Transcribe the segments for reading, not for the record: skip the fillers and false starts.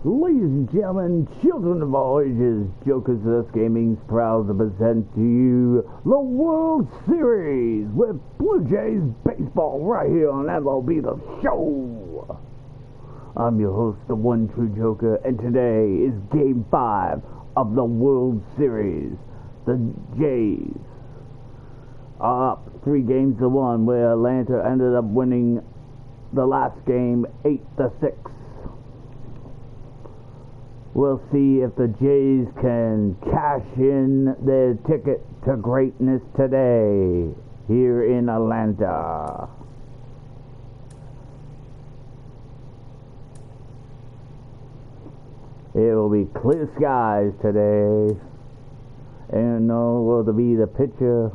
Ladies and gentlemen, children of all ages, Jokers of Gaming's proud to present to you the World Series with Blue Jays baseball right here on MLB The Show. I'm your host, the one true Joker, and today is Game 5 of the World Series. The Jays are up 3-1, where Atlanta ended up winning the last game 8-6. We'll see if the Jays can cash in their ticket to greatness today here in Atlanta. It will be clear skies today. And will there be the pitcher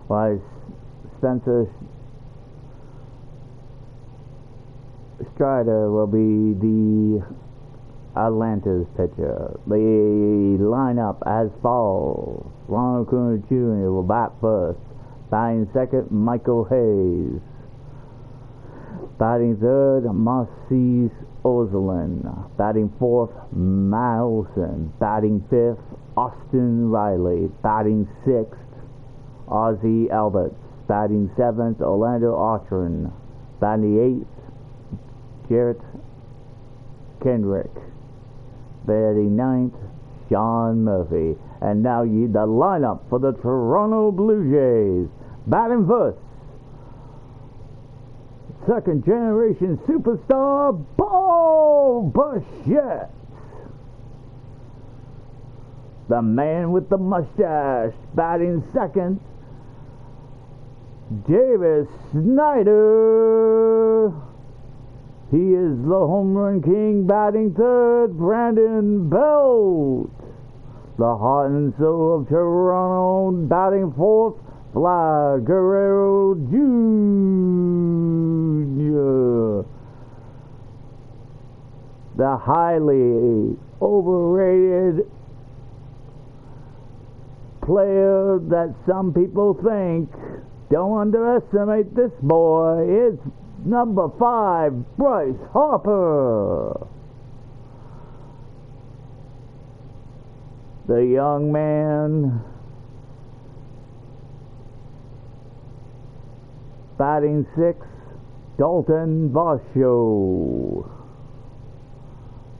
by Spencer Strider will be the Atlanta's pitcher. The lineup as follows. Ronald Acuna Jr. will bat first. Batting second, Michael Hayes. Batting third, Marcus Ozolin. Batting fourth, Matt Olson. Batting fifth, Austin Riley. Batting sixth, Ozzie Alberts. Batting seventh, Orlando Autran. Batting eighth, Jarrett Kendrick. Batting ninth, Sean Murphy. And now the lineup for the Toronto Blue Jays. Batting first, second generation superstar, Bo Bichette. The man with the mustache. Batting second, Davis Snyder. He is the home run king. Batting third, Brandon Belt. The heart and soul of Toronto. Batting fourth, Vlad Guerrero Jr. The highly overrated player that some people think. Don't underestimate this boy. It's number 5, Bryce Harper. The young man. Batting sixth, Dalton Varsho.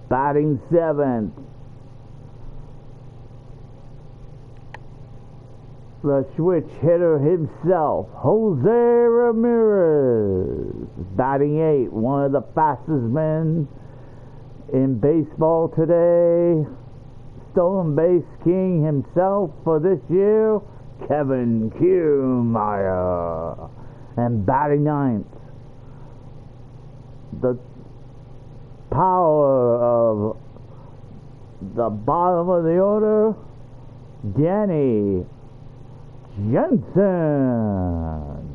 Batting seventh, the switch hitter himself, Jose Ramirez. Batting eighth, one of the fastest men in baseball today, stolen base king himself for this year, Kevin Kiermaier. And batting ninth, the power of the bottom of the order, Danny Jensen.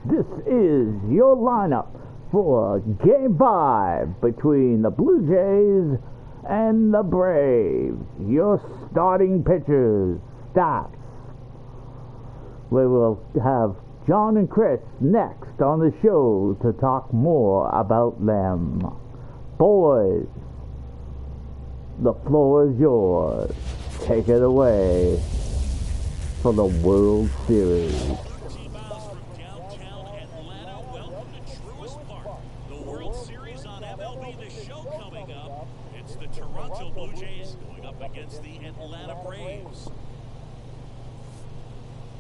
This is your lineup for Game 5 between the Blue Jays and the Braves. Your starting pitchers, stats. We will have John and Chris next on the show to talk more about them. Boys, the floor is yours. Take it away for the World Series. Toronto Blue Jays going up against the Atlanta Braves.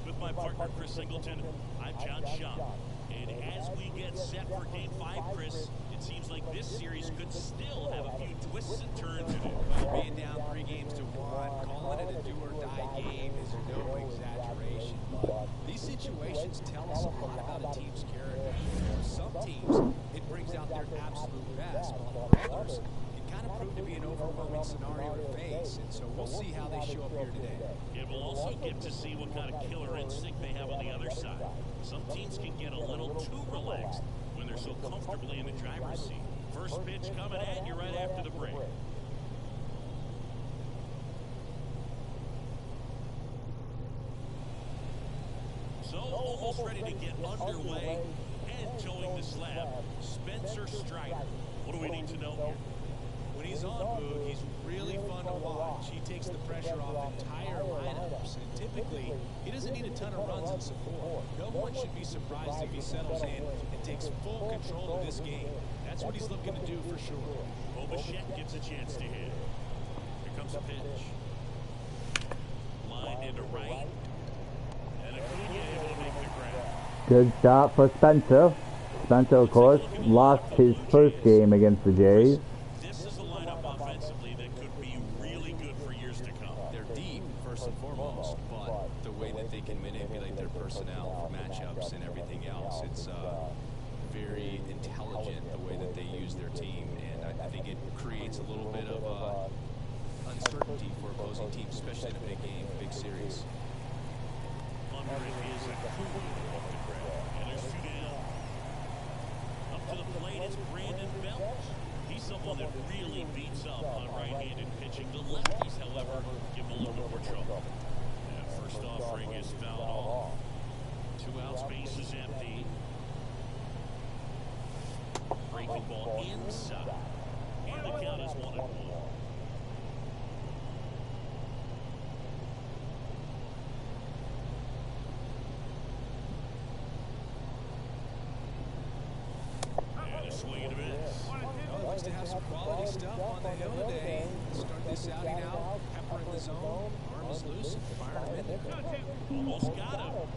With my partner Chris Singleton, I'm John Shaw. And as we get set for Game 5, Chris, it seems like this series could still have a few twists and turns in it. Well, being down 3-1, calling it a do-or-die game is no exaggeration. But these situations tell us a lot about a team's character. Some teams, it brings out their absolute best, while others, kind of proved to be an overwhelming scenario to face, and so we'll see how they show up here today. And we'll also get to see what kind of killer instinct they have on the other side. Some teams can get a little too relaxed when they're so comfortably in the driver's seat. First pitch coming at you right after the break. So almost ready to get underway and towing the slab. Spencer Strider. What do we need to know here? When he's on, Boog, he's really fun to watch. He takes the pressure off entire lineups, and typically, he doesn't need a ton of runs and support. No one should be surprised if he settles in and takes full control of this game. That's what he's looking to do for sure. Bichette gets a chance to hit. Here comes a pitch. Lined into right. And Acuna able to make the grab. Good shot for Spencer. Spencer, of course, lost his first game against the Jays. This is a lineup offensively that could be really good for years to come. They're deep, first and foremost, but the way that they can manipulate their personnel for matchups and everything else, it's very intelligent the way that they use their team, and I think it creates a little bit of uncertainty for opposing teams, especially in a big game, a big series. Under it is Acuna off the grab. And there's two down. Up to the plate is Brandon Belt. He's someone that really beats up on right-handed pitching. The lefties, however, give him a little bit more trouble. And first offering is fouled off. 2 outs, base is empty. Breaking ball inside. And the count is 1-1. And a swing and a miss. Well, likes to have some quality stuff on the hill today. Start this outing out, pepper in the zone, arm is loose, and fire him in there. Almost got him.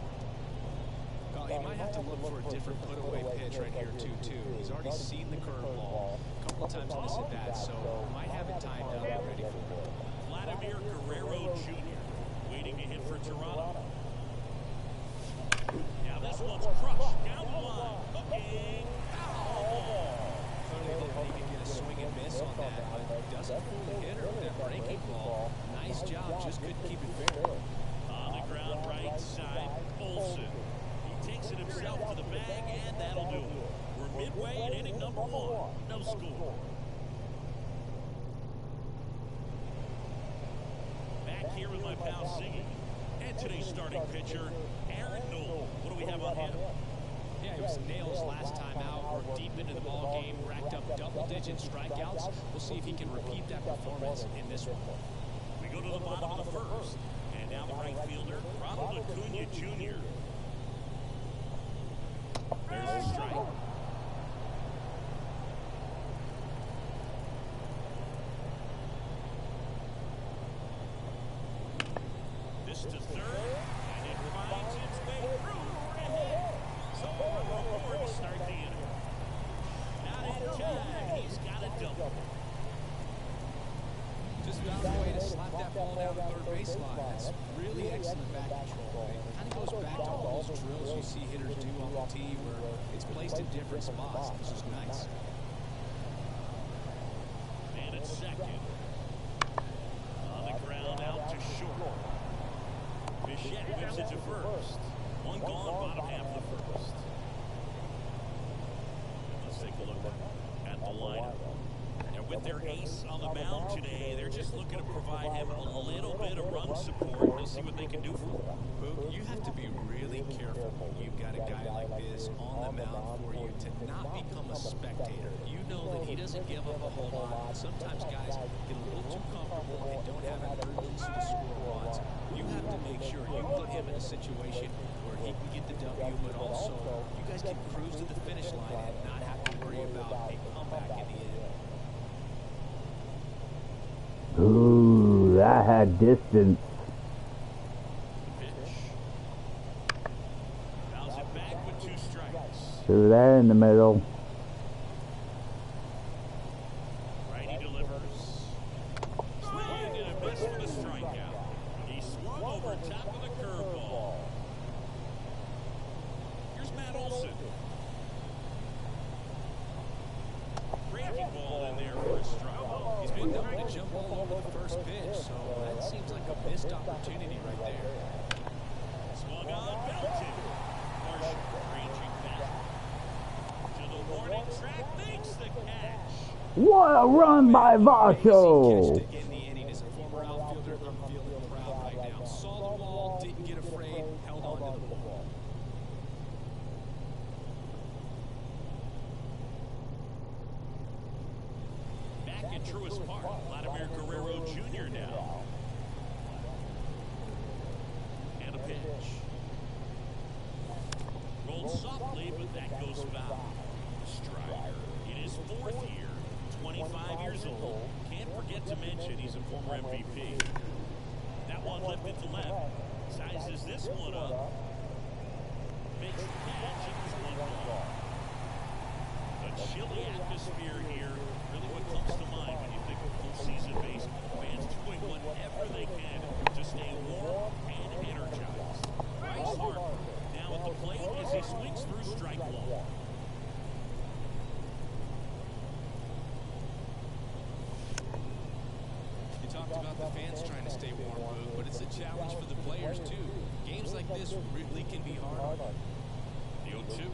He might have to look for a different put-away pitch right here, too. He's already seen the curveball a couple of times in this at-bat, so might have it timed up and ready for it. Vladimir Guerrero Jr. waiting to hit for Toronto. Now this one's crushed down the line. Hooking. Foul ball. Clearly hoping he can get a swing and miss on that, but doesn't fool the hitter with that breaking ball. Nice job, just couldn't keep it fair. On the ground right side, Olsen. Takes it himself to the bag, and that'll do it. We're midway in inning number 1. No score. Back here with my pal Siggy. And today's starting pitcher, Aaron Noel. What do we have on him? Yeah, he was nails last time out. We're deep into the ball game, racked up double-digit strikeouts. We'll see if he can repeat that performance in this one. We go to the bottom of the first. And now the right fielder, Ronald Acuna Jr. There's a strike. This to third, and it finds its way through for a hit. So we're to start the inning. Not in time. He's got a double. Just found a way to slap that ball down the third baseline. That's really excellent back control. It kind of goes back to all those drills you see hitters do on the tee where it's placed in different spots. This is nice. And it's second. On the ground, out to short. Bichette moves it to first. One gone, bottom half of the first. Let's take a look at the lineup. And with their ace on the mound today, they're just looking to provide him a little bit of run support to see what they can do for him. Boog, you have to be really careful when you've got a guy like this on the mound for you to not become a spectator. You know that he doesn't give up a whole lot. Sometimes guys get a little too comfortable and don't have an urgency to score runs. You have to make sure you put him in a situation where he can get the W, but also you guys can cruise to the finish line and not have to worry about a comeback in the end. Ooh, that had distance. Pitch. Fouls it back with 2 strikes. Threw that in the middle. Righty delivers. Swing and a miss for the strikeout. He swung over top of the curveball. Here's Matt Olson. Breaking ball in there for a strike. He's been known to jump all over the first pitch, so that seems like a missed opportunity right there. Swung on, belted. Marshall ranging back to the warning track, makes the catch. What a run by Varsho! Catch to end the inning as a former outfielder. I'm feeling proud right now. Saw the ball, didn't get afraid, held on to the ball. at Truist Park. Vladimir Guerrero Jr. now. And a pitch. Rolled softly, but that goes foul. Strider in his 4th year, 25 years old. Can't forget to mention he's a former MVP. That one lifted to left. Sizes this one up. Makes the catch. It's 1-ball. A chilly atmosphere here. Really what comes to mind when you think of full-season baseball. Fans doing whatever they can to stay warm and energized. Bryce Harper now at the plate as he swings through strike one. You talked about the fans trying to stay warm, Luke, but it's a challenge for the players, too. Games like this really can be hard. The 0-2.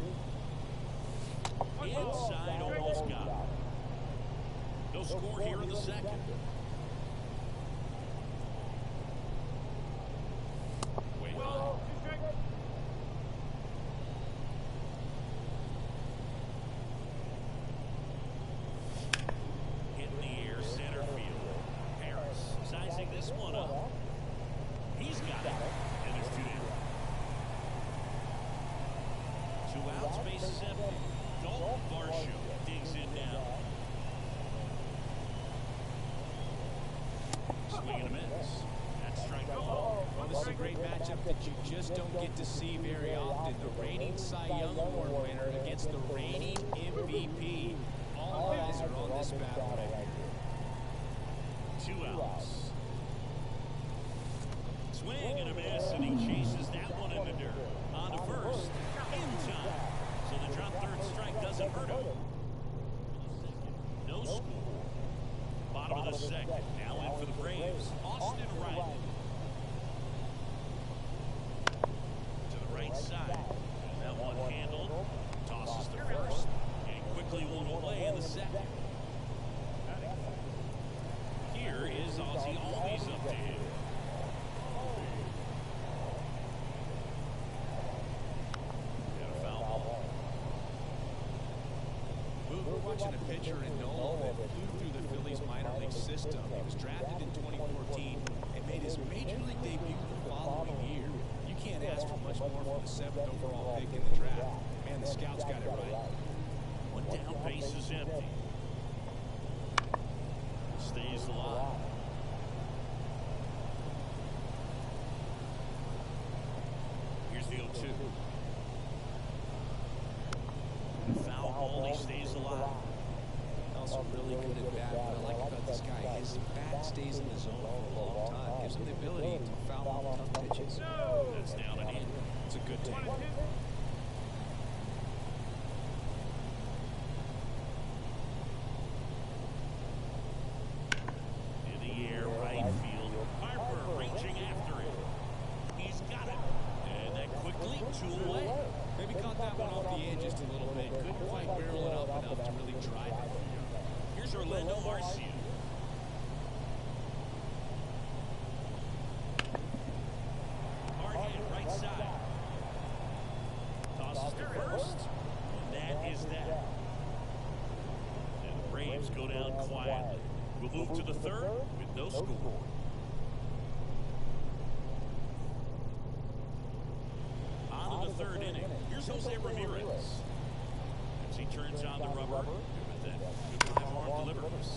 Inside, almost got it. No score here in the second. Way high. Hit in the air, center field. Harris sizing this one up. He's got it. And there's 2 down. 2 outs, bases empty. Dalton Varsho digs in now. Swing and a miss. That's strike one. Well, this is a great matchup that you just don't get to see very often. The reigning Cy Young Award winner against the reigning MVP. All eyes are on this battle right here. 2 outs. Swing and a miss, and he chases that one in the dirt. On to first. In time. So the drop third strike doesn't hurt him. No score. Bottom of the second. Now in for the Braves. Austin Riley. To the right side. And that one handled. Tosses to first. And quickly one away in the second. Here is Ozzie Albies up to him. Watching a pitcher in Nolan that flew through the Phillies minor league system. He was drafted in 2014 and made his major league debut the following year. You can't ask for much more from the 7th overall pick in the draft. Man, the scouts got it right. One down, base is empty. Stays alive. Here's the 0-2. Foul ball, he stays alive. Also really good at bat. What I like about this guy, his bat stays in the zone for a long time. Gives him the ability to foul off tough pitches. That's down and in. It's a good take. In the air, right field. Harper reaching after it. He's got it. And that quickly, 2 away. Maybe caught that one off the edge just a little bit. Couldn't quite barrel it up enough to really drive it. Here's Orlando Arcia. Hard hit, right side. Tosses to first. And that is that. And the Braves go down quietly. We'll move to the 3rd with no score. On to the 3rd inning. Here's Jose Ramirez. As he turns on the rubber, with that good live arm delivers.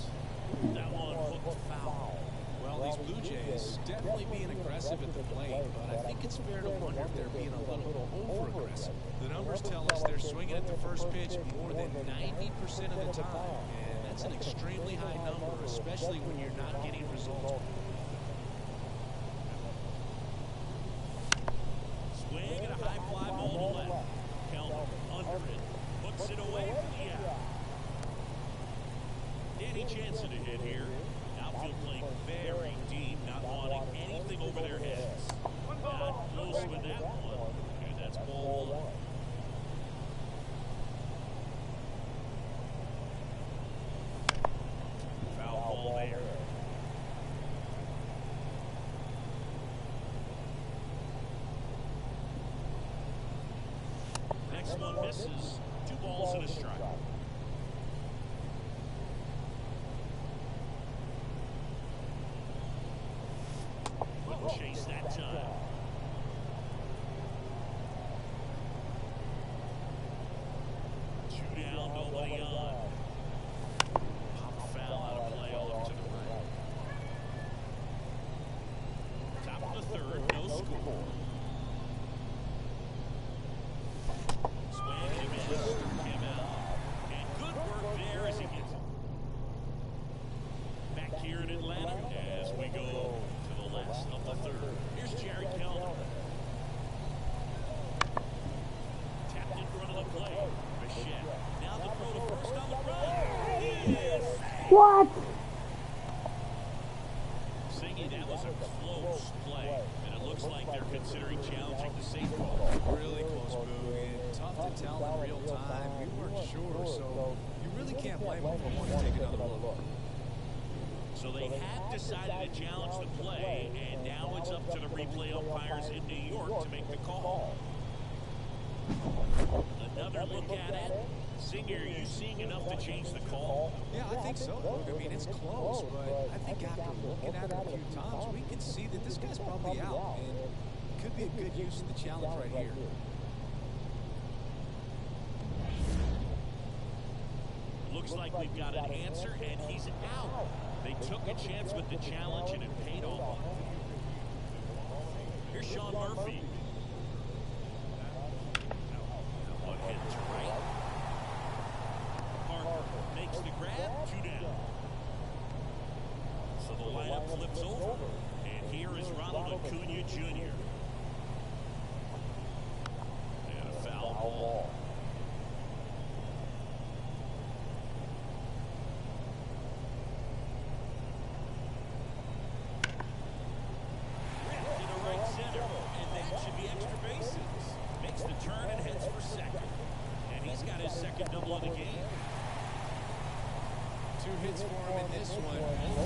That one hooked foul. Well, these Blue Jays definitely being aggressive at the plate, but I think it's fair to wonder if they're being a little over-aggressive. The numbers tell us they're swinging at the first pitch more than 90% of the time, and that's an extremely high number, especially when you're not getting results. Swing and a high fly ball to left. Count under it. Hooks it away from the out. Danny Jansen to hit here. Outfield playing very deep, not wanting anything over their heads. Not close with that one. And that's ball 1. Foul ball there. Next one misses. 2 balls and a strike. chase that time. Two down, nobody on. Pop foul out of play all over to the right. Top of the third, no score. Swing and a miss, struck him out. And good work there as he gets it. Back here in Atlanta as we go to the last of the third. Here's Jerry Keller. Tapped in front of the plate. Bichette. Now the throw to first on the run. He is. What? Singy, that was a close play. And it looks like they're considering challenging the safe ball. Really close move. And tough to tell in real time. We weren't sure, so you really can't blame them for wanting to take another look. So they have decided to challenge the play, and now it's up to the replay umpires in New York to make the call. Another look at it. Singer, are you seeing enough to change the call? Yeah, I think so. Look, I mean, it's close, but I think after looking at it a few times, we can see that this guy's probably out, and could be a good use of the challenge right here. Looks like we've got an answer, and he's out. They took a chance with the challenge, and it paid off. Here's Sean Murphy. One hit to right. Parker makes the grab, two down. So the lineup flips over, and here is Ronald Acuna Jr. And a foul ball. Double of the game. 2 hits for him in this one.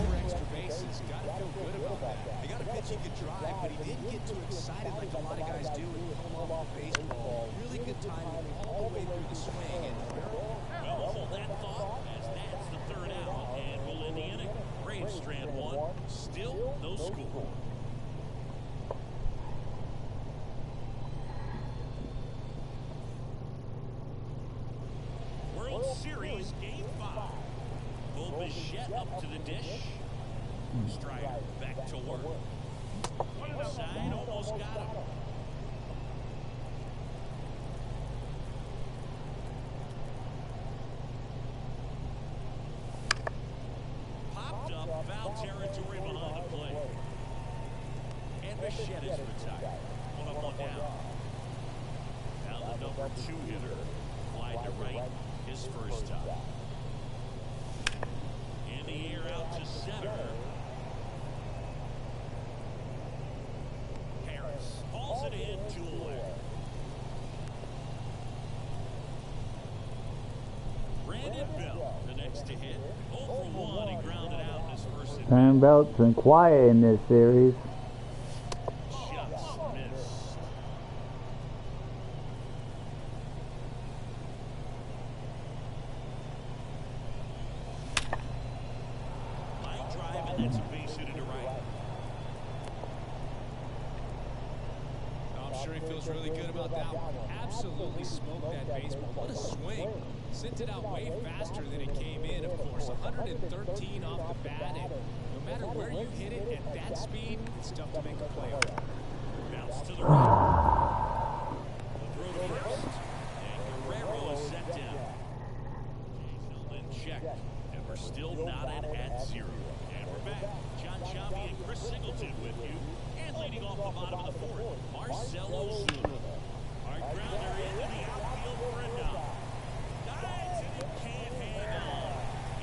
4 extra bases. Got to feel good about that. They got a pitch he could drive, but he didn't get too excited like a lot of guys do and come off the baseball. Really good timing all the way through the swing. And well, we'll hold that thought as that's the third out, and we'll end the inning. Braves strand one, still no score. Series Game 5. Bull Bichette up to the dish. Strider back to work. Inside, almost got him. Popped up, foul territory behind the plate. And Bichette is retired. 1-1 down. Now the number 2 hitter. Fly to right. His first time. In the air out to center. Harris hauls it in to left. Brandon Bell, the next to hit. 0-for-1, he grounded out in his first at bat. Turnbelt's been quiet in this series. Just missed. That's a base hit into right. I'm sure he feels really good about that one. Absolutely smoked that baseball. What a swing. Sent it out way faster than it came in, of course. 113 off the bat, and no matter where you hit it at that speed, it's tough to make a play on it. Bounce to the right. The throw to first. And Guerrero is set down. James Hilton checked, and we're still not at 0. Back. John Chambi and Chris Singleton with you. And leading off the bottom of the 4th, Marcell Ozuna. Our grounder into the outfield for a knock. Dives and he can't hang on.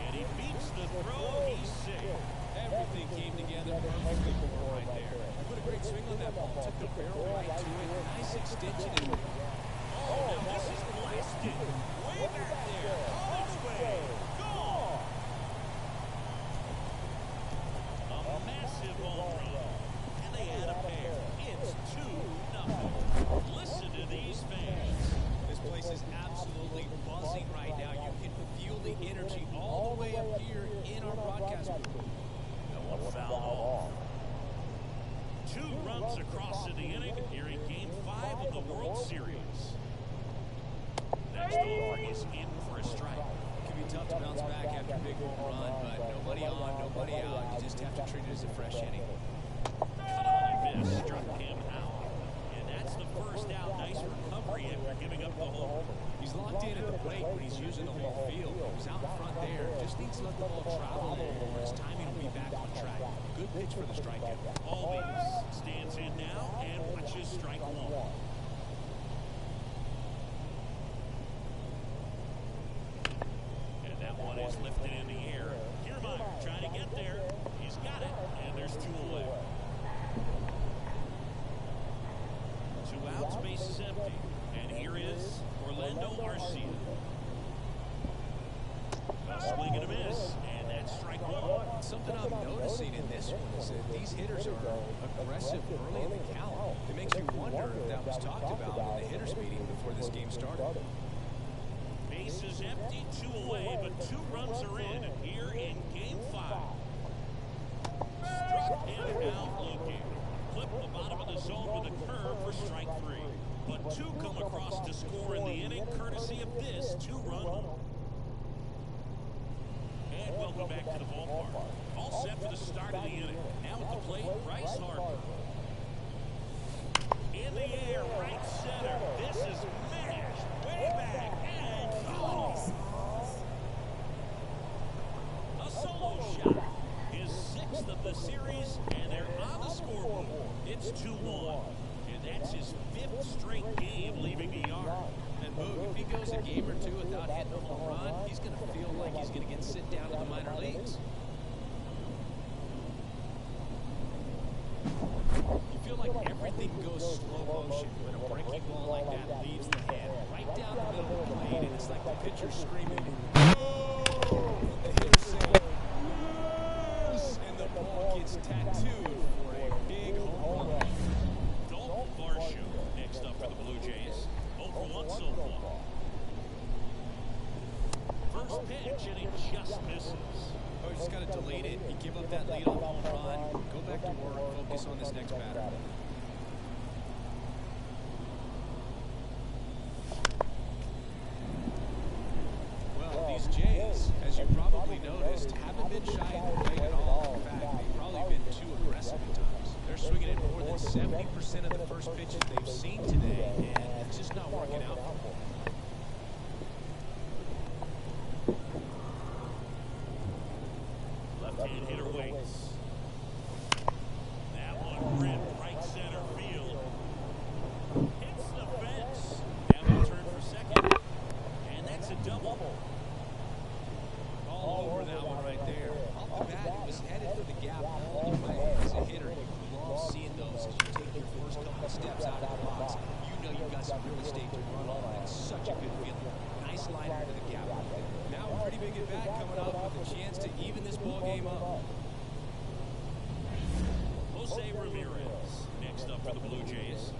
And he beats the throw. He's safe. Everything came together perfectly for him right there. He put a great swing on that ball. Took the barrel right to it. Nice extension. Oh, now this is blasted. Way back there. College way. Gone. Massive home run, and they add a pair. It's 2-0. Listen to these fans. This place is absolutely buzzing right now. You can feel the energy all the way up here in our broadcast booth. No one fouled off. 2 runs across in the inning here in Game 5 of the World Series. Next over is in for a strike. It can be tough to bounce back after a big home run, but nobody on, nobody out. You just have to treat it as a fresh inning. Miss struck him out. And that's the first out. Nice recovery after giving up the home. He's locked in at the plate when he's using the whole field. He's out in front there. Just needs to let the ball travel a little more. His timing will be back on track. Good pitch for the strikeout. Always stands in now and watches strike 1. And that one is lifted in the air. Kiermaier trying to get there. He's got it. And there's 2 away. 2 outs, base is empty. And here is Orlando Arcia. A swing and a miss. And that's strike 1. Something I'm noticing in this one is that these hitters are aggressive early in the count. It makes you wonder if that was talked about in the hitters meeting before this game started. Base is empty, 2 away, but 2 runs are in here in Game 5. Struck him out looking. Clip the bottom of the zone with a curve for strike 3. But 2 come across to score in the inning, courtesy of this 2-run home. And welcome back to the ballpark. All set for the start of the inning. Now at the plate, Bryce Harper. In the air, right center. This is mashed way back and gone. A solo shot. His 6th of the series, and they're on the scoreboard. It's 2-1. And that's his 5th straight game leaving the yard. And Boog, if he goes a game or 2 without hitting a home run, he's going to feel like he's going to get sit down in the minor leagues. You feel like everything goes slow motion when a breaking ball like that leaves the hand right down the middle of the plate, and it's like the pitcher screaming, "Oh!" The hitter saying, "Yes!" And the ball gets tattooed for a big home run. Dalton Varsho next up for the Blue Jays. 0 for 1 so far. First pitch, and it just misses. Oh, you just got to delete it. You give up that lead-off home run. Go back to work. Focus on this next batter. Well, these Jays, as you probably noticed, haven't been shy in the plate at all. In fact, they've probably been too aggressive at times. They're swinging at more than 70% of the first pitches they've seen today, and it's just not working out for them. Left-hand hitter waits. That one ripped right center field. Hits the fence. Now he'll turn for second. And that's a double. All over that one right there. Off the bat, it was headed for the gap all the way. As a hitter, you love seeing those as you take your first couple of steps out of the box. You know you've got some real estate to run on. That's such a good feeling. Nice liner to the gap right there. Now a pretty big at bat coming up with a chance to even this ball game up. Jose Ramirez next up for the Blue Jays.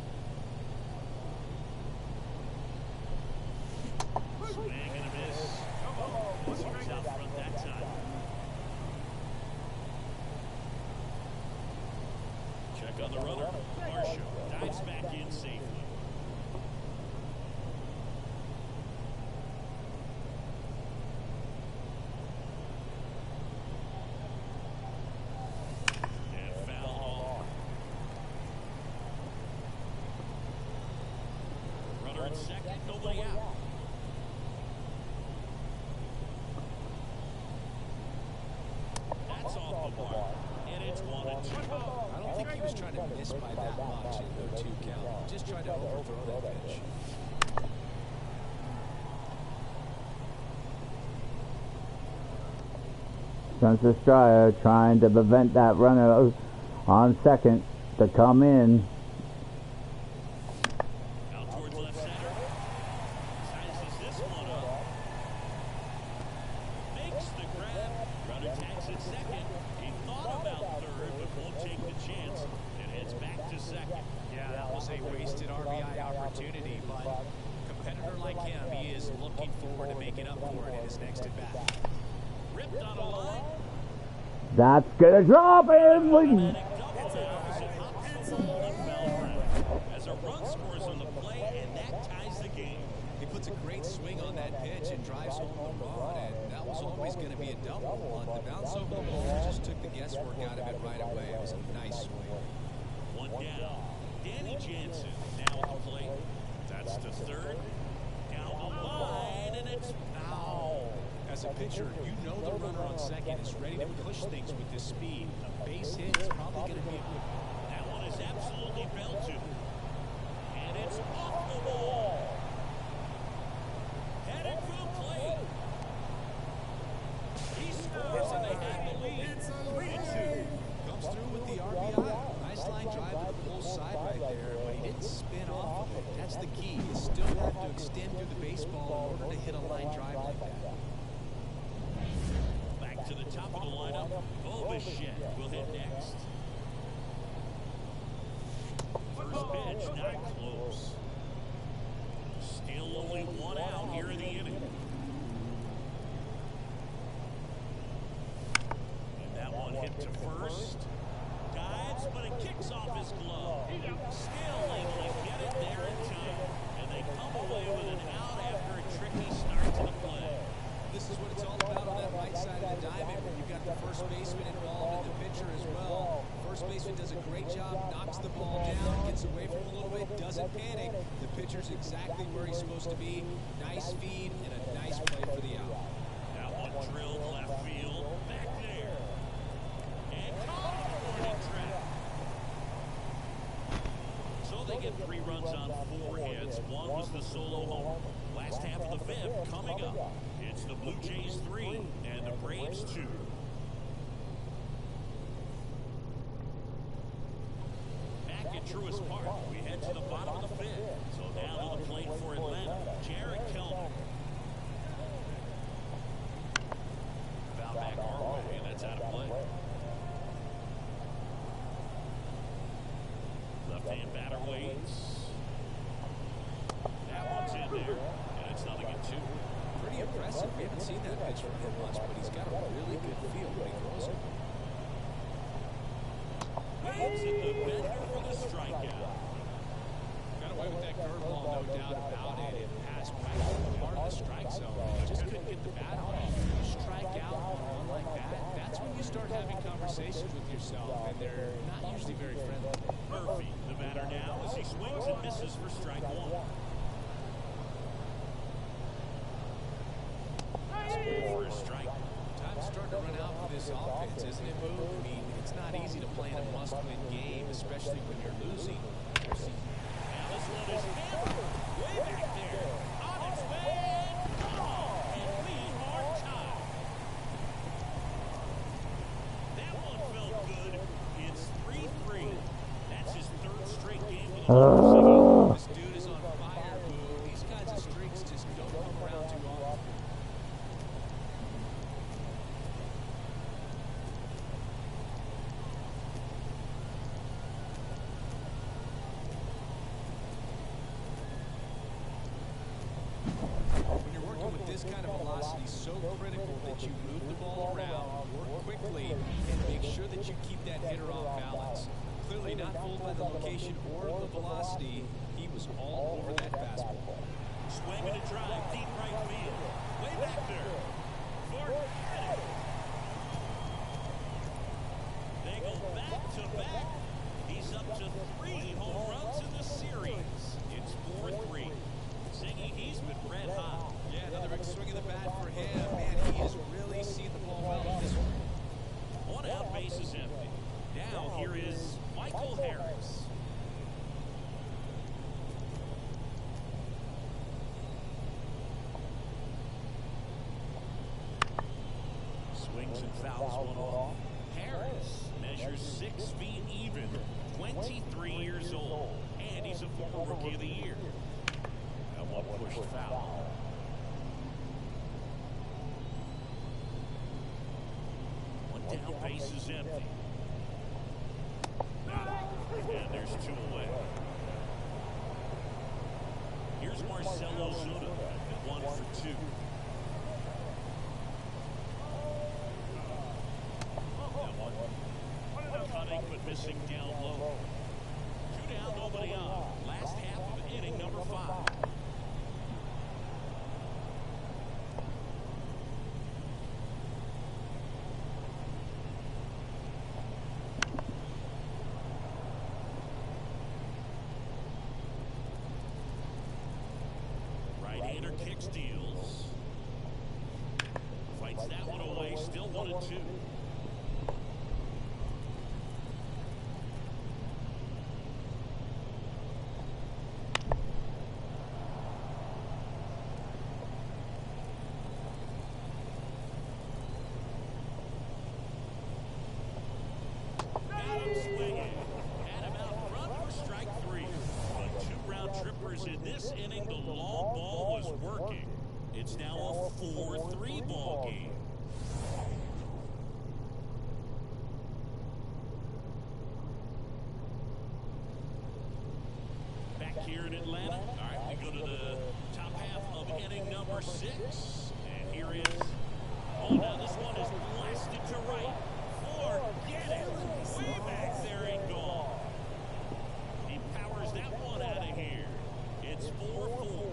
Swing and a miss. He's out front that time. Check on the runner. Varsho dives back in safely. And foul off. Runner at second, nobody out. That's off the mark, and it's 1-2. I don't think he was trying to miss by that much in the 2 count. He just tried to overthrow that pitch. Spencer Strider trying to prevent that runner on second to come in. Out towards left center. Sizes this one up. Makes the grab. Runner tags at second. He thought about third, but won't take the chance. And heads back to second. Yeah, that was a wasted RBI opportunity, but a competitor like him, he is looking forward to making up for it in his next at-bat. Ripped on a line. That's gonna drop him. Automatic double now as it hops great swing on that pitch and drives home the run, and that was always going to be a double. On the bounce over the wall, just took the guesswork out of it right away. It was a nice swing. One down. Danny Jansen now at the plate. That's to third. Down the line, and it's foul. As a pitcher, you know the runner on second is ready to push things with this speed. A base hit is probably going to be a good one. That one is absolutely belted. And it's off the wall. Headed for the plate. He scores, and they have the lead. 3-2. Comes through with the RBI. Nice line drive to the pull side right there, but he didn't spin off of it. That's the key. You still have to extend through the baseball in order to hit a line drive like that. Back to the top of the lineup. Bichette will hit next. First pitch, not close. Still only one out here in the inning. And that one hit to first. Dives, but it kicks off his glove. Still able to get it there in time. And they come away with an out after a tricky start to the play. This is what it's all about on that right side of the diamond when you've got the first baseman involved and the pitcher as well. First baseman does a great job, knocks the ball down, gets away from him a little bit, doesn't panic. The pitcher's exactly where he's supposed to be. Nice feed and a nice play for the out. That one drilled left field. Back there. And caught on a warning track. So they get 3 runs on 4 hits. One was the solo home. Last half of the fifth coming up. It's the Blue Jays 3 and the Braves 2. Back at Truist Park, we head to the bottom of the fifth. So down to the plate for Atlanta, Jared Kelman. Foul back our way, and that's out of play. Left-hand batter waits. That one's in there, and it's 0-2. Pretty impressive. We haven't seen that pitch from him much, but he's got a really good feel when he throws it. Waves in the bender for the strikeout. Got away with that curveball, no doubt about it. It passed practically part of the strike zone. He just couldn't get the bat on it. You strike out on one like that, that's when you start having conversations with yourself, and they're not usually very friendly. Murphy, the batter now, as he swings and misses for strike one. For a strike. Time's starting to run out for this offense, isn't it, Boo? I mean, it's not easy to play in a must-win game, especially when you're losing. Now this one is hammered. Way back there. On its way and gone. And we are tied. That one felt good. It's 3-3. That's his 3rd straight game with a home run. This dude is on fire, Boo. These kinds of streaks just don't come around too often. This kind of velocity is so critical that you move the ball around, work quickly, and make sure that you keep that hitter off balance. Clearly not fooled by the location or the velocity. He was all over that fastball. Swing and a drive, deep right field. Way back there. Forget it. They go back to back. He's up to 3 home runs in the series. It's 4-3. Ziggy, he's been red hot. Yeah, another big swing of the bat for him. Man, he is really seeing the ball well with this one. 1 out, base is empty. Now here is Michael Harris. Swings and fouls one off. Harris measures 6 feet even, 23 years old, and he's a former Rookie of the Year. That one pushed foul. Down, base is empty. And there's 2 away. Here's Marcell Ozuna at 1 for 2. Cutting but missing down low. 2 down, nobody on. Last half of inning number 5. Kicks deals. Fights that one away. Still 1-2. In this inning, the long ball was working. It's now a 4-3 ball game. Back here in Atlanta. All right, we go to the top half of inning number 6. And here is... Oh, now this one is blasted to right. Forget it. Way back there and gone. He powers that one out of here. It's 4-4.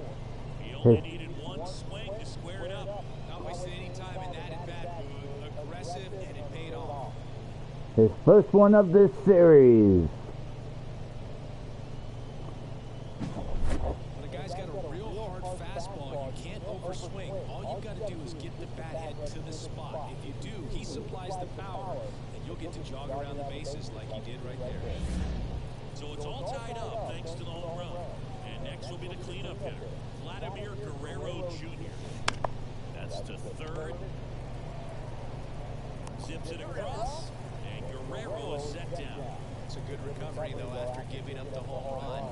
He only needed one swing to square it up. Not wasting any time in that at-bat, aggressive, and it paid off. His first one of this series. When a guy's got a real hard fastball, you can't overswing. All you've got to do is get the bat head to the spot. If you do, he supplies the power, and you'll get to jog around the bases like he did right there. So it's all tied up thanks to the home run. And next will be the cleanup hitter, Vladimir Guerrero Jr. That's to third. Zips it across, and Guerrero is set down. It's a good recovery, though, after giving up the home run.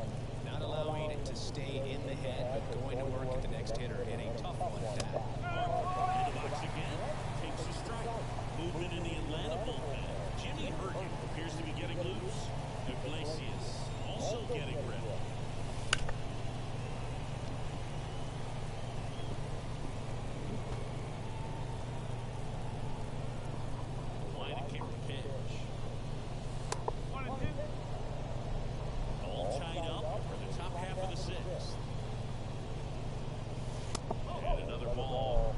Not allowing it to stay in the head, but going to work at the next hitter in a tough one at that. In the box again, takes a strike. Movement in the Atlanta bullpen. Jimmy Hergen appears to be getting loose. Iglesias also getting rid. All tied up for the top half of the 6th. And another ball.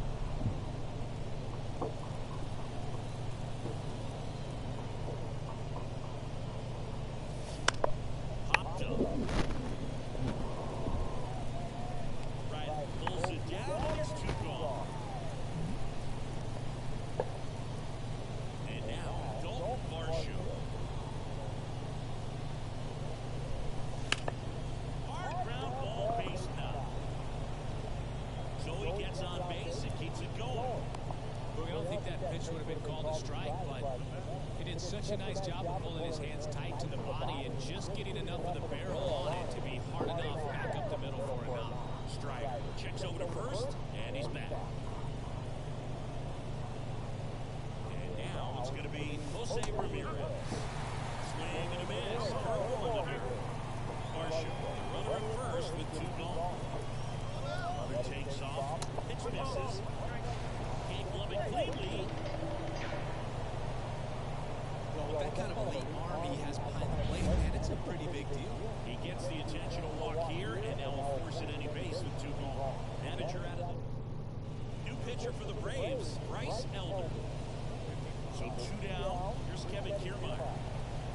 Popped up. Riley pulls it down, and there's 2 gone. And now, Dalton Varsho. Hard ground ball, base knock. So he gets on base and keeps it going. Well, I don't think that pitch would have been called a strike, but he did such a nice job of pulling his hands tight to the body and just getting enough of the barrel on it to be hard enough back up the middle for a knock. Strike. Checks over to first, and he's back. And now it's going to be Jose Ramirez. Swing and a miss. Curveball to here. Varsho, runner at first with 2 gone. Runner takes off. Pitch misses. Can't glove it cleanly. Well, with that kind of elite arm he has behind the plate, man, it's a pretty big deal. He gets the intentional walk here, and now will force it any base with 2 gone. Manager out of the new pitcher for the Braves, Bryce Elder. So 2 down. Here's Kevin Kiermaier.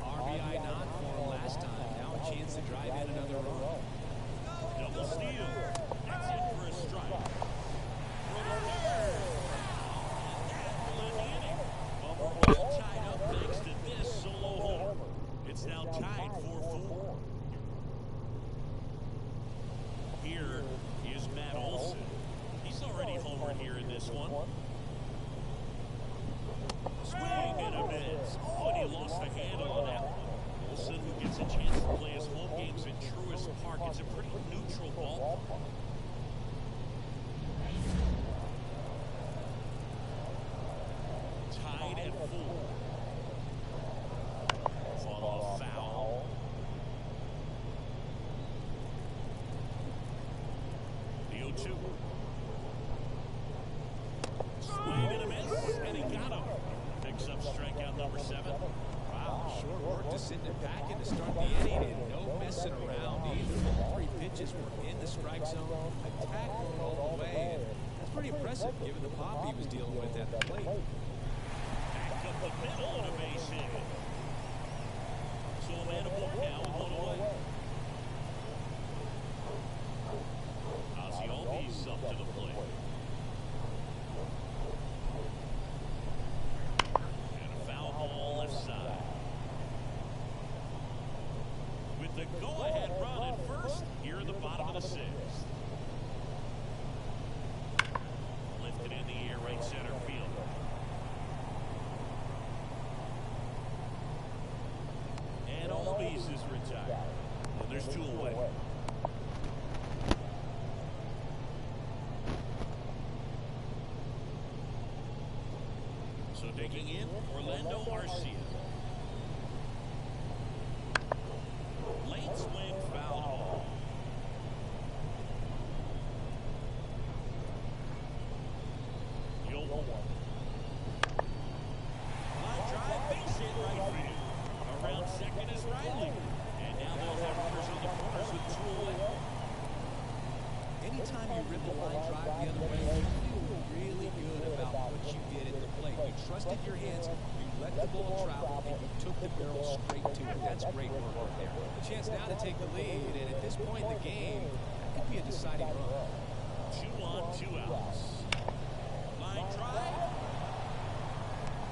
RBI not for him last time. Now a chance to drive in another run. Double steal. That's in for a strike. For the third. And that will end the inning. But we're all tied up thanks to this solo homer. It's now tied 4-4. Here is Matt Olson. He's already homered here in this one. Swing and a miss. Oh, and he lost the handle on that one. Olson, who gets a chance to play his home games at Truist Park, it's a pretty neutral ballpark. Tied at 4. Fall off foul. The 0-2. Swing and a miss, and he got him. Picks up strikeout number 7. Wow, short work to send it back in to start the inning, and no messing around either. All 3 pitches were in the strike zone, attack going all the way, and that's pretty impressive given the pop he was dealing with at the plate. Back up the middle and a base hit. So a man aboard now with 1 away. Ozzie Albies this up to the plate. And a foul ball left side. With the go-ahead run at first, here in the bottom of the sixth. Lifted in the air, right center field. And all bases retired. And there's two away. So digging in, Orlando Arcia. Late swing, foul ball. Line drive, base hit right field. Around second is Riley. And now they'll have runners on the corners with two away. Anytime you rip a line drive the other way, you feel really good about what you did at the plate. You trusted your hands, you let the ball travel, and you took the barrel straight to it. That's great work right there. A chance now to take the lead, and at this point in the game, that could be a deciding run. 2 on, 2 outs. Line drive.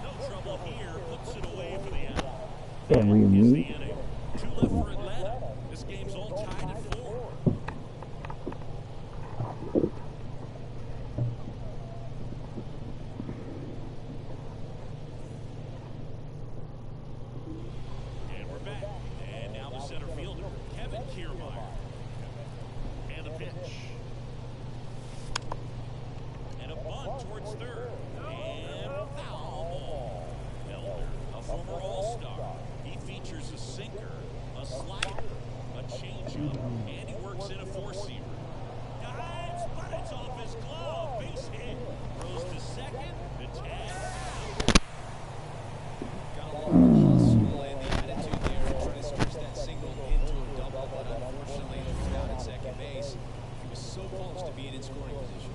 No trouble here. Puts it away for the out. And we That is the meet. inning. 2 left for Atlanta. This game's all tied at 4. And we're back. And now the center fielder, Kevin Kiermaier. And the pitch. And a bunt towards third. And foul ball. Elder, a former All-Star. He features a sinker, a slider, a changeup, and he works in a four-seamer. Dives, but it's off his glove. Base hit. Throws to second. The tag out. Got a lot of hustle and the attitude there to try to stretch that single into a double, but unfortunately he was down at second base. He was so close to being in scoring position.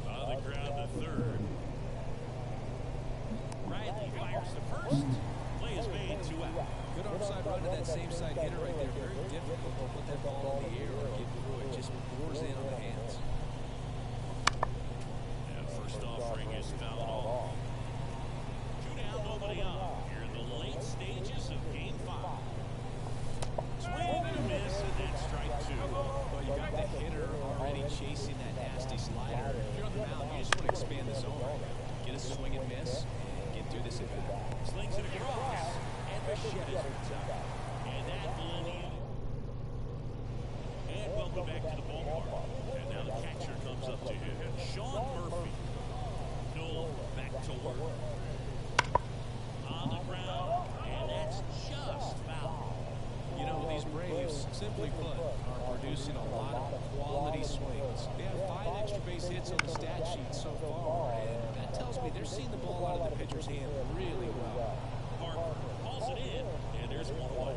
On the ground to third. Riley fires the first. Play is made, 2 out. Good onside run to that same side hitter right there. Very difficult to put that ball in the air or get through it. Just pours in on the hands. And first offering is fouled off. 2 down, nobody on. Here in the late stages of Game 5. Swing and a miss, and then strike 2. Well, you got the hitter already chasing that nasty slider. If you're on the mound, you just want to expand the zone right now. Get a swing and miss and get through this at bat. Slings it across, and Bichette is retired. And that will end the inning. And welcome back to the ballpark. And now the catcher comes up to him. Sean Murphy. Noel back to work. On the ground, and that's just foul. You know, these Braves, simply put, are producing a lot of quality swings. They have 5 extra base hits on the stat sheet so far, and that tells me they're seeing the ball out of the pitcher's hand really well. Parker calls it in, and there's 1 away.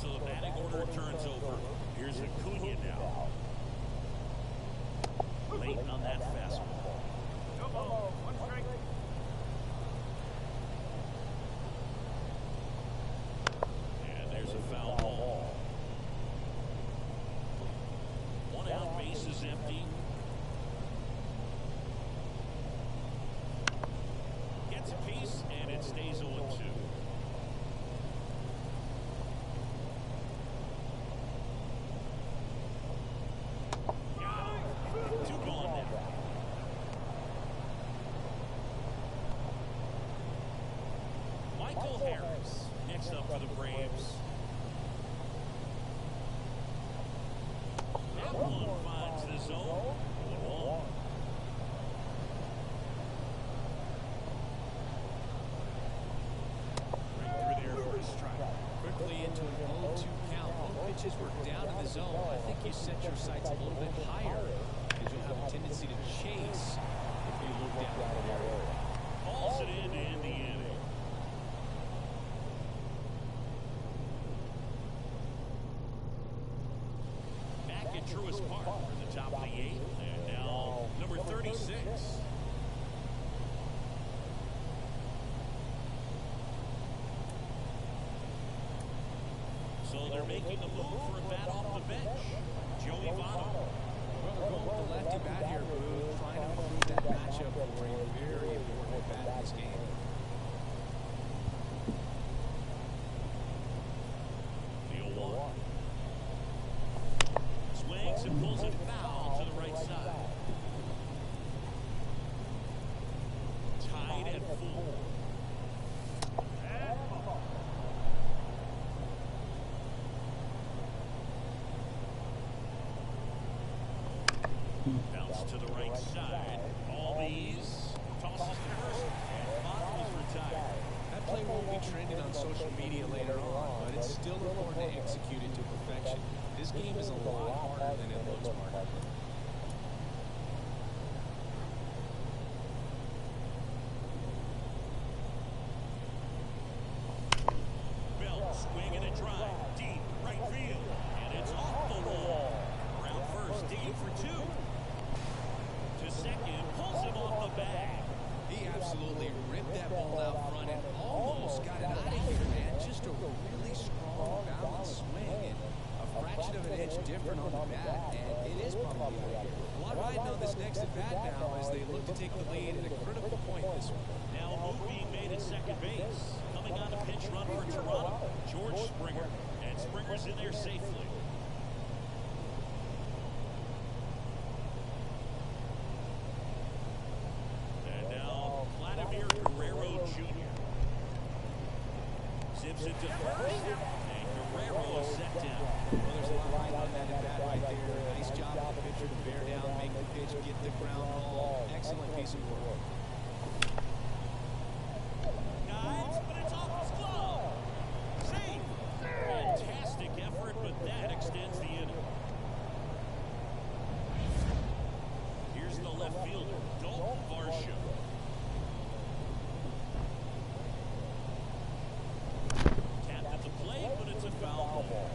So the batting order turns over. Here's Acuna now. Late on that fastball. Double, 1 strike. And there's a foul ball. 1 out, base is empty. Gets a piece, and it stays 0-2. Got him. 2 gone now. Michael Harris next up for the Braves. That one finds the zone. 1-1. Right through there for a strike. Quickly into an 0-2 count. Both pitches were down in the zone. I think you set your sights a little bit higher because you'll have a tendency to chase if you look down in that area. Calls it in to end the inning. Back at Truist Park for the top of the 8th. And now number 36. So they're making the move for a bat off the bench. Joey Votto. Well, we're going with the lefty bat here, Boo, trying to improve that matchup for a very important bat in this game. The 0-1. Swings and pulls it foul to the right side. Tied at 4. Bounce to the right side. All these tosses to first, and Votto is retired. That play won't be trending on social media later on, but it's still important to execute it to perfection. This game is a lot harder than it looks, Mark. Bell swing and a drive. Deep right field. And it's off the wall. Around first, digging for 2. To second, pulls him off the bag. He absolutely ripped that ball out front and almost got it out of here, man. Just a really strong, balanced swing and a fraction of an inch different on the bat, and it is probably out of here. A lot riding on this next at bat now as they look to take the lead at a critical point this one. Now a move being made at second base. Coming on a pinch run for Toronto, George Springer. And Springer's in there safely. And now Vladimir Guerrero Jr. Zips it to first, and Guerrero is set down. Well, there's a lot riding on that at bat right there. Nice job of the pitcher to bear down, make the pitch, get the ground ball. Excellent piece of work. Dives, but it's off his glove. Safe. Fantastic effort, but that extends the inning. Here's the left fielder, Dalton Varsho. Tapped at the plate, but it's a foul ball.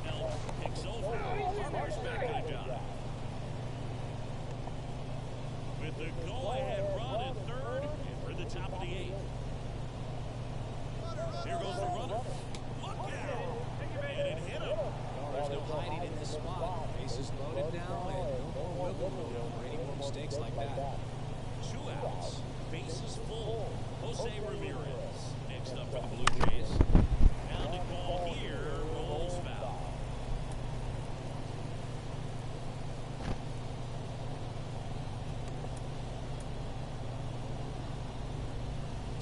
Elk picks over. Harper's back in the job. With the go-ahead run at third, and we're at the top of the 8th. Here goes the runner. Look out! And it hit him. Well, there's no hiding in this spot. Bases loaded now, and no more wiggle room for any more mistakes like that. 2 outs. Bases full. Jose Ramirez next up for the Blue Jays. Pounded ball here. Rolls foul.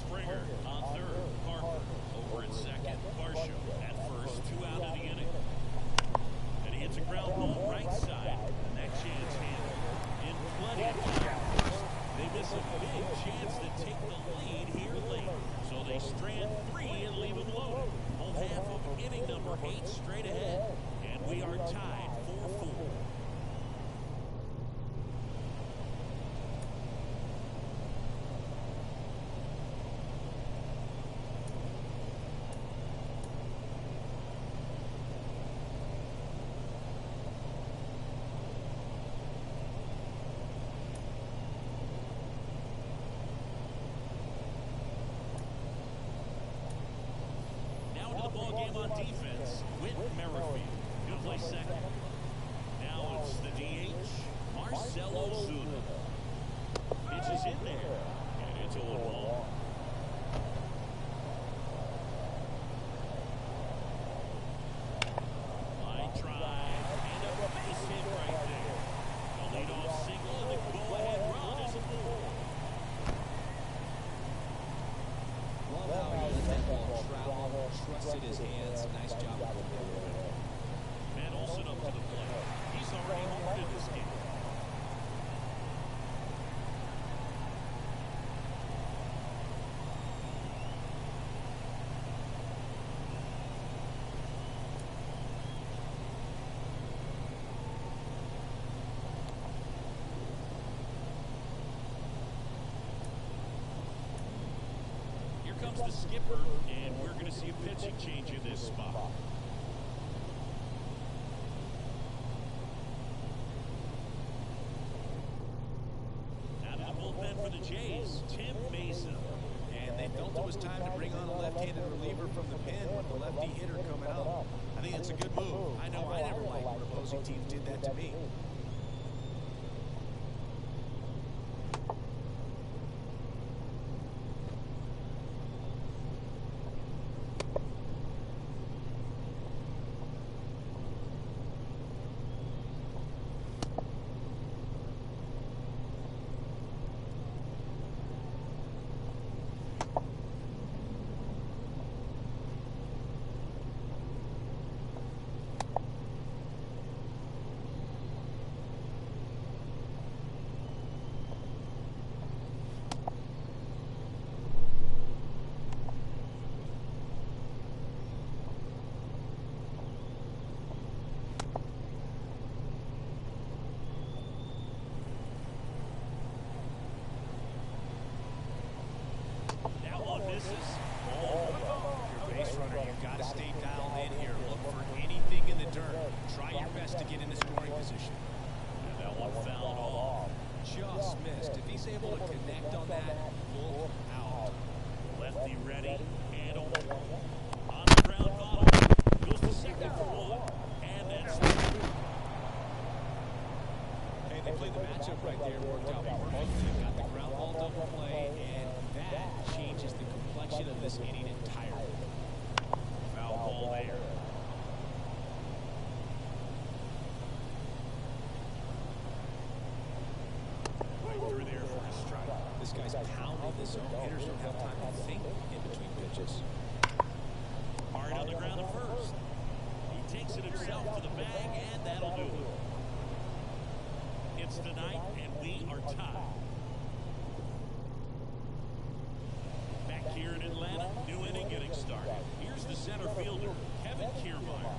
Springer on third. Parker over at second. Varsho at first. 2 out of the inning. And he hits a ground ball right side. And that chance handled in plenty of time. They miss a big chance to take the lead here late. So they strand 3 and leave them loaded. Whole half of inning number 8 straight ahead. And we are tied 4-4. Ball game on defense. Whit Merrifield. He'll play second. Now it's the DH, Marcelo Zuna. Pitch is in there, and it's 0-1. Line drive, and a base hit right there. The leadoff single, and the go-ahead run is aboard. Love how he let that ball travel, trusted his hands. Nice job of it. Matt Olson up to the plate. He's already homered in this game. Comes the skipper, and we're going to see a pitching change in this spot. Out of the bullpen for the Jays, Tim Mesa. And they They felt it was time to bring on a left-handed reliever from the pen with the lefty hitter coming up. I think it's a good move. I know I never liked when opposing teams did that to me. Your base runner, you've got to stay dialed in here. Look for anything in the dirt. Try your best to get into scoring position. And that one fouled off. Just missed. If he's able to connect on that, look out. Lefty ready. And on the ground bottom. Goes to second for one. And that's Hey, they played the matchup right there. Worked out perfectly. They've got the ground ball double play, and that changes the complexion of this inning entirely. foul ball there. Right through there for a strike. This guy's pounding the zone. Hitters don't have time to think in between pitches. Hard on the ground at first. He takes it himself to the bag, and that'll do it. It's tonight, and we are tied. Back here in Atlanta, new inning getting started. Here's the center fielder, Kevin Kiermaier.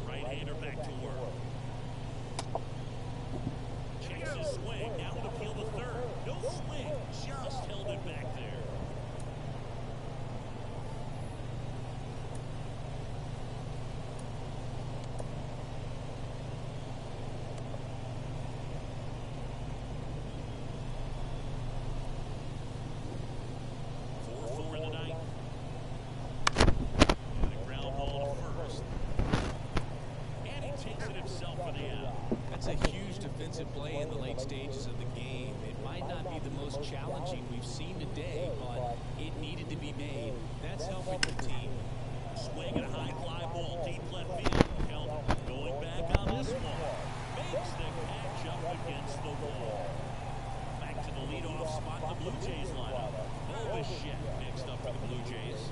Right-hander back to work. Checks his swing. Now to appeal to third. No swing. Just held it back there. Four in the ninth. And a ground ball to first. Takes it himself for the out. That's a huge defensive play in the late stages of the game. It might not be the most challenging we've seen today, but it needed to be made. That's helping the team. Swing and a high fly ball deep left field. Keller going back on this one. Makes the catch up against the wall. Back to the leadoff spot, the Blue Jays lineup. Bichette next up for the Blue Jays.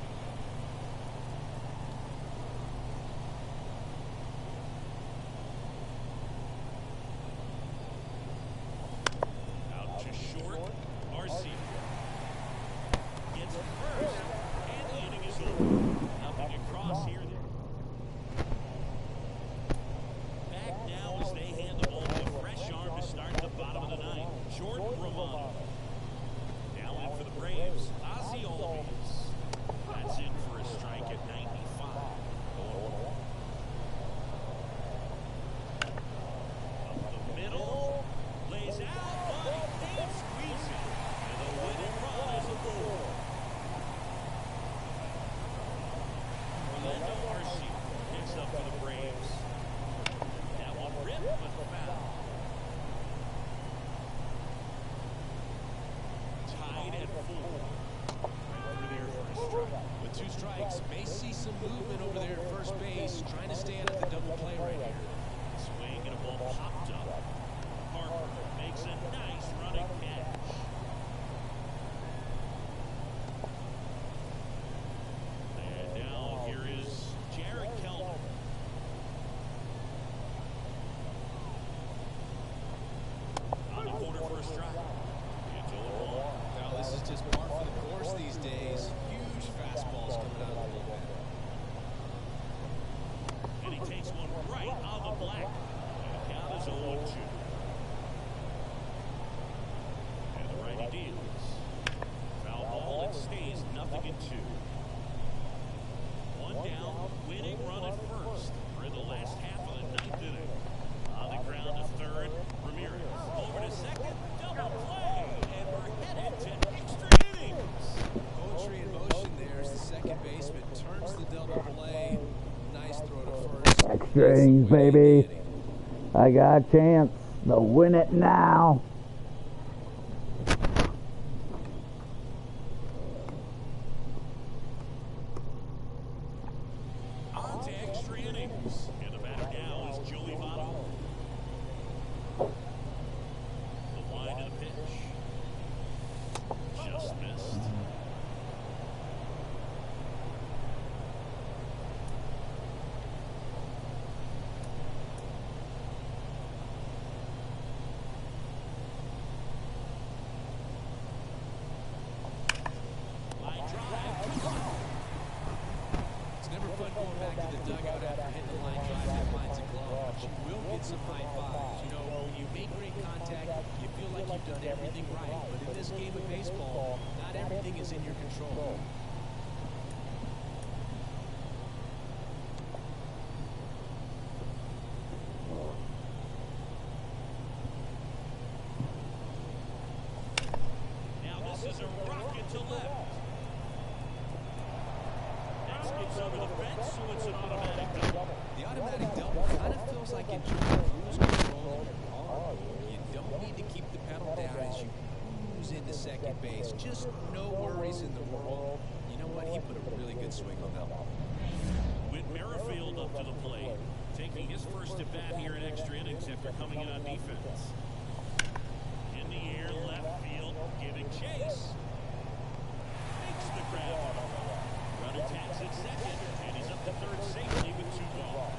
With two strikes, may see some movement over there at first base, trying to stay out of the double play right here. Swing and a ball popped up. Harper makes a nice running catch. And now here is Jared Kelly. On the corner for a strike. baseman turns the double play. Nice throw to first. Extra innings, baby. I got a chance to win it now. On to extra innings. And the batter now is Joey Votto. The line of the pitch. Just missed. Line drive. Good one. It's never fun going back to the dugout after hitting the line drive that finds a glove. But you will get some high fives. You know, when you make great contact, you feel like you've done everything right. But in this game of baseball, not everything is in your control. Now this is a rocket to left. Next gets over the fence, so it's an automatic double. The automatic double kind of feels like enjoying cruise control in your car. You don't need to keep the pedal down as you cruise into second base. Just no worries in the world. You know what? He put a really good swing on that one. With Merrifield up to the plate, taking his first at bat here in extra innings after coming in on defense. In the air, left field, giving chase. Makes the grab. Runner tags at second, and he's up to third safely with 2 gone.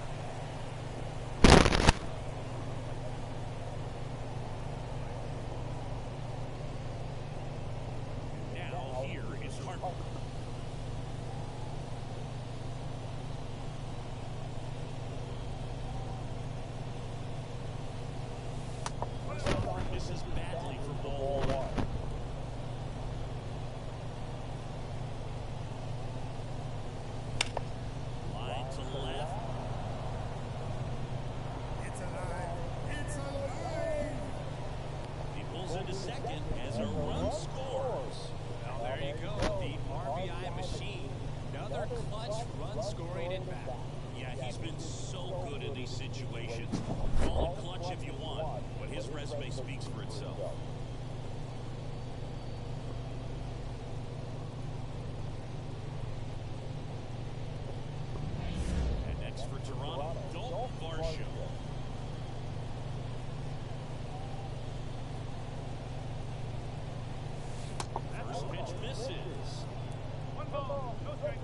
Now here is Harper. Misses badly for ball 1. Line to left. It's alive. It's alive. He pulls into second as a run scores. Well, there you go. The RBI machine. Another clutch run scoring at bat. Yeah, he's been so good in these situations. Call him clutch if you want, but his resume speaks for itself. And next for Toronto, Dalton Varsho. First pitch misses. 1 ball, no strike.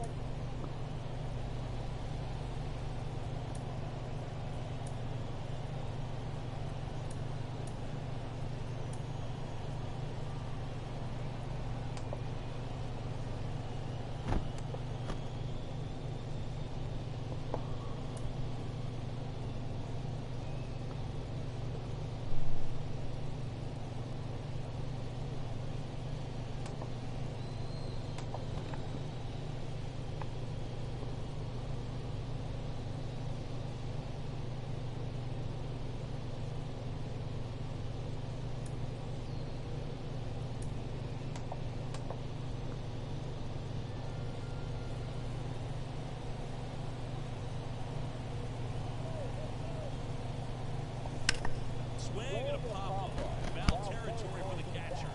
Swing and a pop-up. Foul territory for the catcher.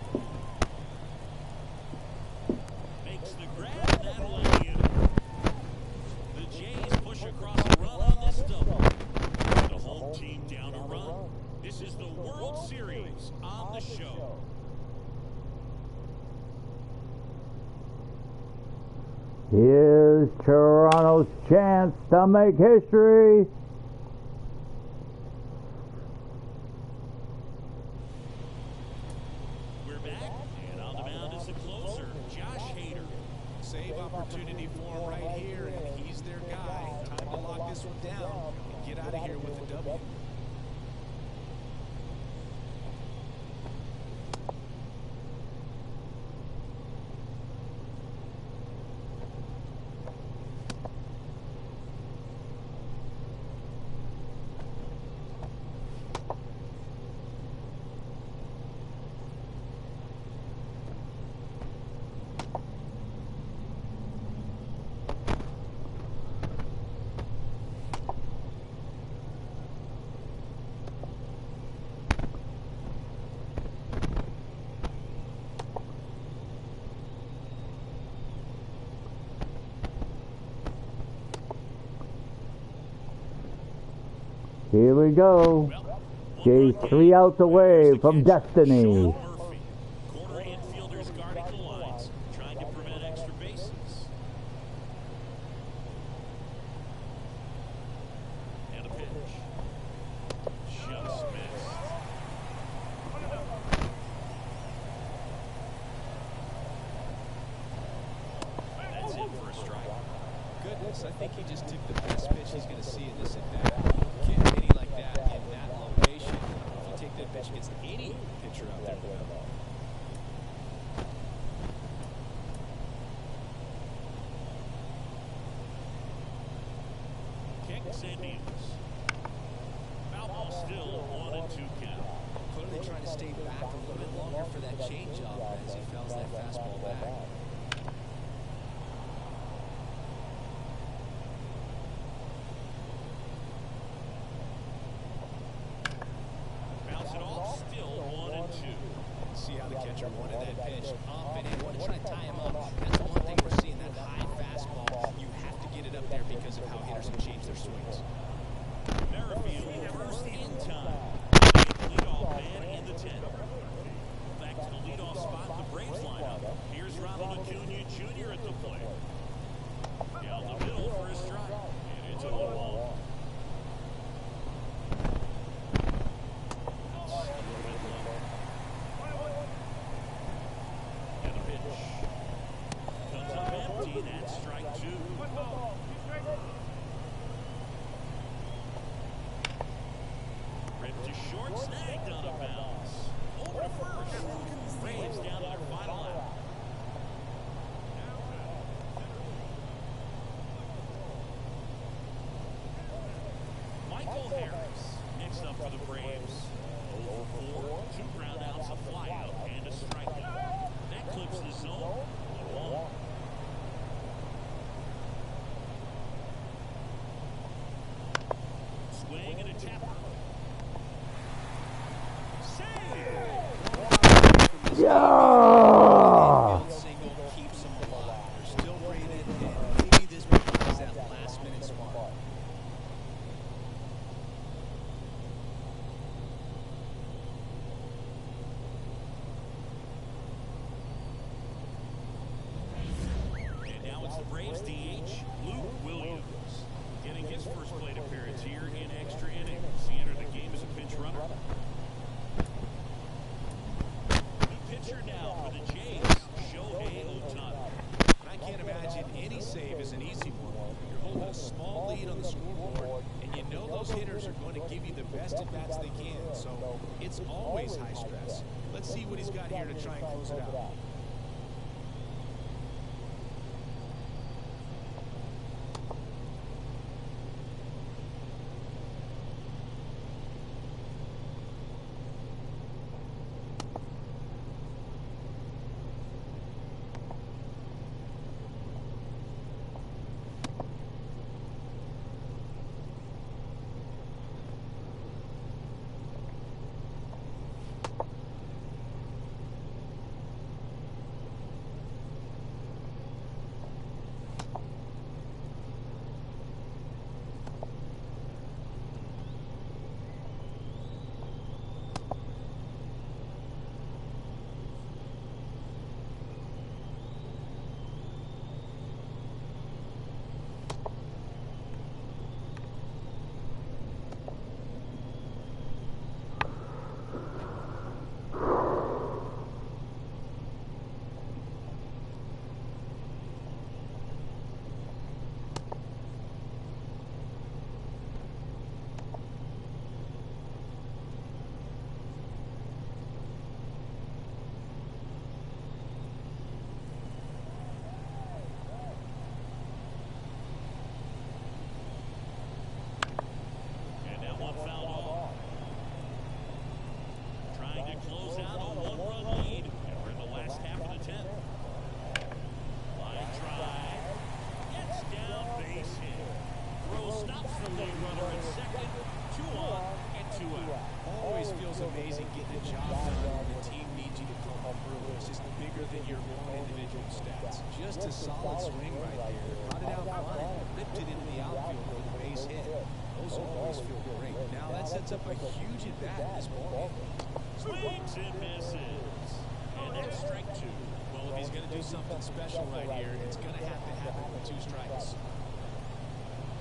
Makes the grab, and that'll end you. The Jays push across a run on this double. The whole team down a run. This is the World Series on the show. Here's Toronto's chance to make history. We're back, and on the mound is the closer, Josh Hader. Save opportunity for him right here, and he's their guy. Time to lock this one down and get out of here with a W. Here we go. Jay's 3 outs away from destiny. Corner infielders guarding the lines, trying to prevent extra bases. And a pitch. Just missed. That's it for a strike. Goodness, I think he just took the best pitch he's going to see in this at bat. Can't hit any like that in that location. If you take that pitch against any pitcher out there, Kicks and deals. Foul ball still 1-2 count. clearly trying to stay back a little bit longer for that changeup as he fouls that fastball back. Bounce it off, still 1-2. See how the catcher wanted that pitch up and in. Wanted to try to tie him up. That's the one thing we're seeing, that high fastball. You have to get it up there because of how hitters have changed their swings. Merrifield first in time. Leadoff man in the 10th. Back to the leadoff spot in the Braves lineup. Here's Ronald Acuna Jr. at the plate. Down the middle for a strike. And it's a 1-1. And a pitch. Comes up empty. That's strike 2. Ripped to short, snagged on a bounce. Over to first. Braves down to their final out. Michael Harris next up for the Braves. 0 for 4, 2 ground outs, a flyout, and a strikeout. That clips the zone. 1-1. Swing and a tapper. Yeah! Single keeps them alive. They're still breathing, and maybe this becomes that last-minute spark. And now it's the Braves DH, Luke Williams, getting his first plate appearance here in extra innings. He entered the game as a pinch runner. New pitcher now for the Jays, Shohei Ohtani. I can't imagine any save is an easy one. You're holding a small lead on the scoreboard, and you know those hitters are going to give you the best at-bats they can, so it's always high stress. Let's see what he's got here to try and close it out. And that one fouled off. Trying to close out a 1-run lead. And we're in the last half of the 10th. Line drive. Gets down, base hit. Throw stops the lead runner at second. 2 on and 2 out. Always feels amazing getting the job done when the team needs you to come through. It's just bigger than your own individual stats. Just a solid swing right there. Brought it out front and ripped it into the outfield for the base hit. Those always feel great. Now that sets up a huge at-bat in this ballgame. Swings and misses. And that's strike two. Well, if he's going to do something special right here, it's going to happen with 2 strikes.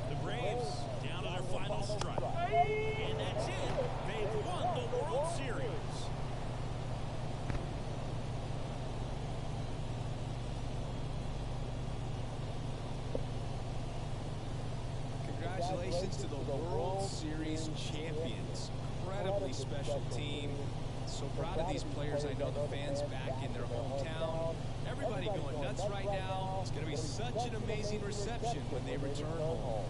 The Braves down to their final strike. And that's it. They've won the World Series. Congratulations to the World Series champions. Incredibly special team. So proud of these players. I know the fans back in their hometown. Everybody going nuts right now. It's going to be such an amazing reception when they return home.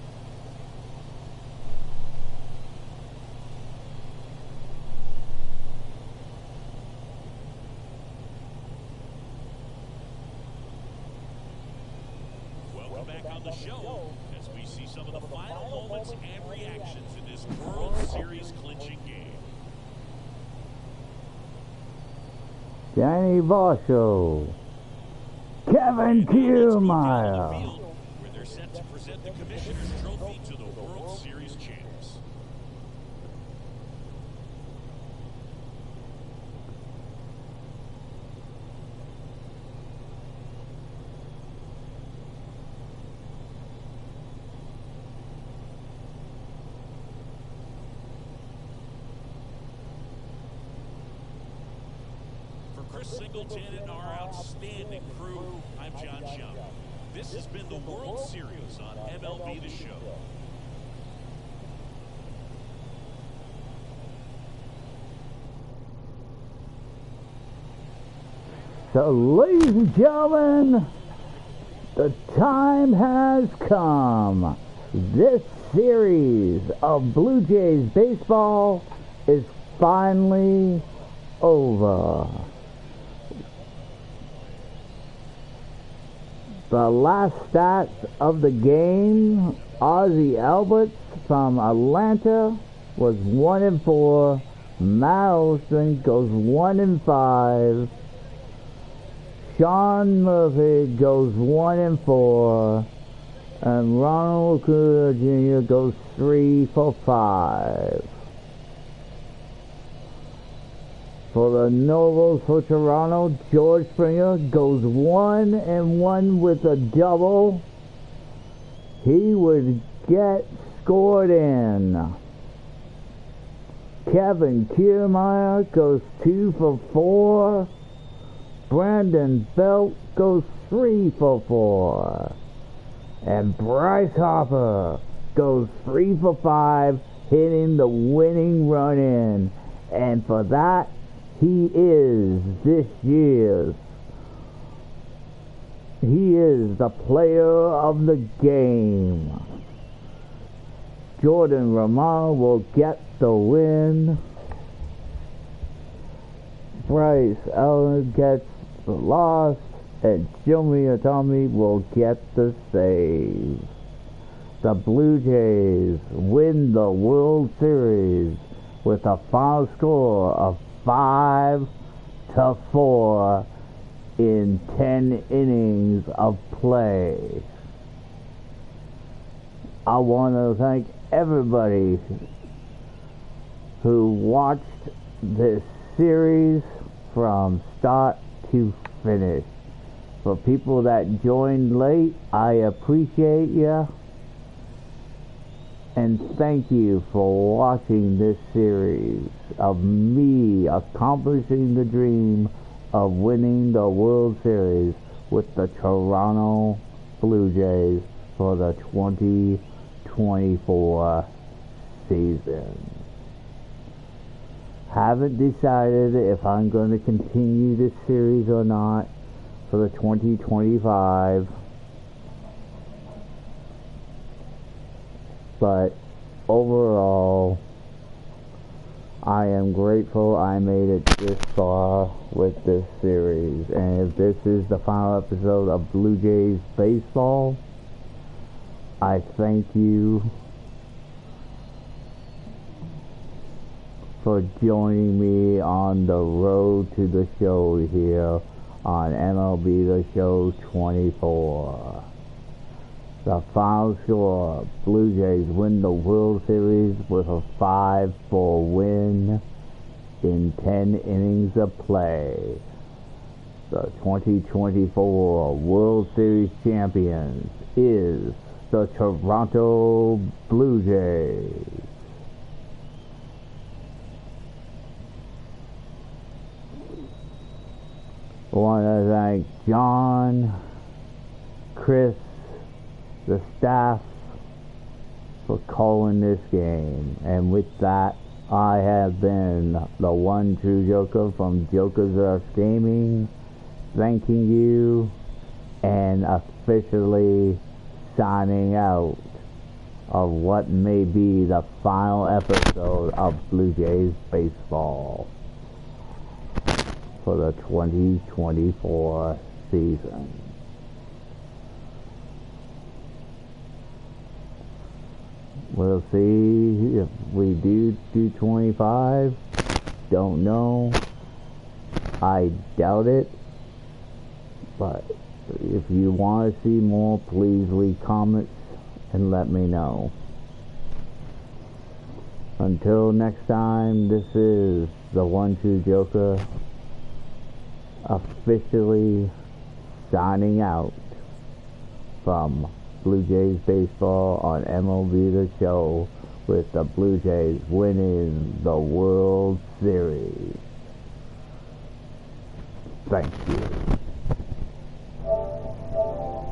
Welcome back on the show as we see some of the final moments and reactions in this World Series clinching game. Danny Varsho, Kevin Kiermaier. Where they're set to present the Commissioner's Trophy to the World Series champs. Chris Singleton and our outstanding crew, I'm John Chung. This has been the World Series on MLB The Show. So, ladies and gentlemen, the time has come. This series of Blue Jays baseball is finally over. The last stats of the game, Ozzie Alberts from Atlanta was 1-4. Matt Olson goes 1-5. Sean Murphy goes 1-4. And Ronald Acuna Jr. goes 3 for 5. For the Nobles for Toronto, George Springer goes 1-1 with a double. He would get scored in. Kevin Kiermaier goes 2 for 4. Brandon Belt goes 3 for 4. And Bryce Harper goes 3 for 5, hitting the winning run in. And for that, he is the player of the game. Jordan Romano will get the win. Bryce Ellis gets the loss. And Shohei Ohtani will get the save. The Blue Jays win the World Series with a final score of 5-4 in 10 innings of play. I want to thank everybody who watched this series from start to finish. For people that joined late, I appreciate you. And thank you for watching this series of me accomplishing the dream of winning the World Series with the Toronto Blue Jays for the 2024 season. Haven't decided if I'm going to continue this series or not for the 2025. But overall, I am grateful I made it this far with this series. And if this is the final episode of Blue Jays baseball, I thank you for joining me on the road to the show here on MLB The Show 24. The final score, Blue Jays win the World Series with a 5-4 win in 10 innings of play. The 2024 World Series champions is the Toronto Blue Jays. I want to thank John, Chris, the staff for calling this game. And with that, I have been the one true Joker from Jokers Us Gaming, thanking you and officially signing out of what may be the final episode of Blue Jays baseball for the 2024 season. We'll see if we do 25. Don't know. I doubt it. But if you want to see more, please leave comments and let me know. Until next time, this is the One True Joker officially signing out from Blue Jays Baseball on MLB The Show, with the Blue Jays winning the World Series. Thank you.